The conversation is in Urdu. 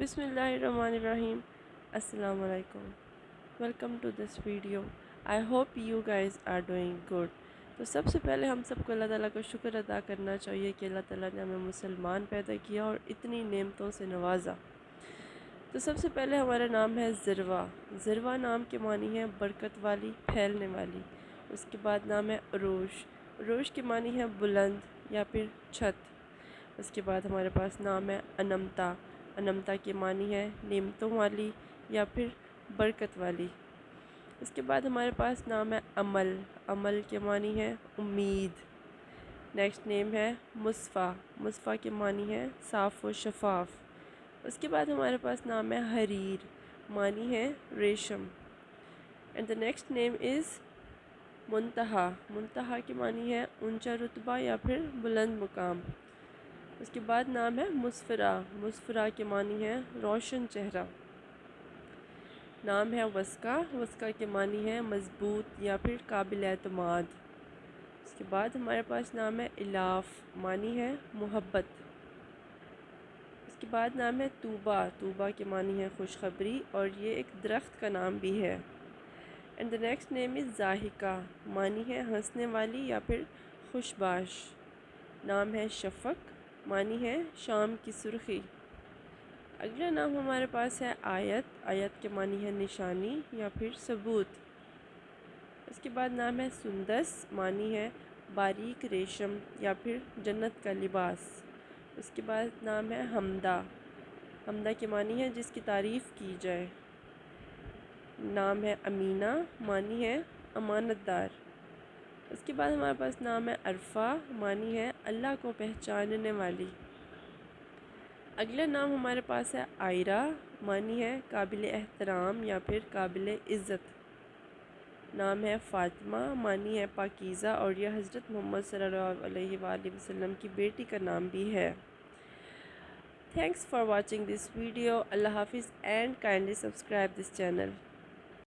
Bismillahirrahmanirrahim. Assalamu alaikum. Welcome to this video. I hope you guys are doing good. تو سب سے پہلے ہم سب کو اللہ تعالیٰ کا شکر ادا کرنا چاہیے کہ اللہ تعالیٰ نے ہمیں مسلمان پیدا کیا اور اتنی نعمتوں سے نوازا۔ تو سب سے پہلے ہمارا نام ہے ذروہ۔ ذروہ نام کے معنی ہے برکت والی، پھیلنے والی۔ اس کے بعد نام ہے عروش۔ عروش کے معنی ہے بلند یا پھر چھت۔ اس کے بعد ہمارے پاس نام ہے انمتا۔ انمتا کے معنی ہے نعمتوں والی یا پھر برکت والی۔ اس کے بعد ہمارے پاس نام ہے عمل۔ عمل کے معنی ہے امید۔ نیکسٹ نیم ہے مصفا۔ مصفا کے معنی ہے صاف و شفاف۔ اس کے بعد ہمارے پاس نام ہے حریر، معنی ہے ریشم۔ اینڈ دا نیکسٹ نیم از منتہا۔ منتہا کے معنی ہے اونچا رتبہ یا پھر بلند مقام۔ اس کے بعد نام ہے مسفرہ۔ مسفرہ کے معنی ہے روشن چہرہ۔ نام ہے وثقہ۔ وثقہ کے معنی ہے مضبوط یا پھر قابل اعتماد۔ اس کے بعد ہمارے پاس نام ہے الاف، معنی ہے محبت۔ اس کے بعد نام ہے طوبہ۔ طوبہ کے معنی ہے خوشخبری اور یہ ایک درخت کا نام بھی ہے۔ اینڈ دا نیکسٹ نیم از ضاحکہ، معنی ہے ہنسنے والی یا پھر خوش باش۔ نام ہے شفق، معنی ہے شام کی سرخی۔ اگلا نام ہمارے پاس ہے آیت۔ آیت کے معنی ہے نشانی یا پھر ثبوت۔ اس کے بعد نام ہے سندس، معنی ہے باریک ریشم یا پھر جنت کا لباس۔ اس کے بعد نام ہے حمدہ۔ حمدہ کے معنی ہے جس کی تعریف کی جائے۔ نام ہے امینہ، معنی ہے امانت دار۔ اس کے بعد ہمارے پاس نام ہے عرفہ، معنی ہے اللہ کو پہچاننے والی۔ اگلا نام ہمارے پاس ہے عائرہ، معنی ہے قابل احترام یا پھر قابل عزت۔ نام ہے فاطمہ، معنی ہے پاکیزہ اور یہ حضرت محمد صلی اللہ علیہ وآلہ وسلم کی بیٹی کا نام بھی ہے۔ Thanks for watching this video. Allah Hafiz and kindly subscribe this channel.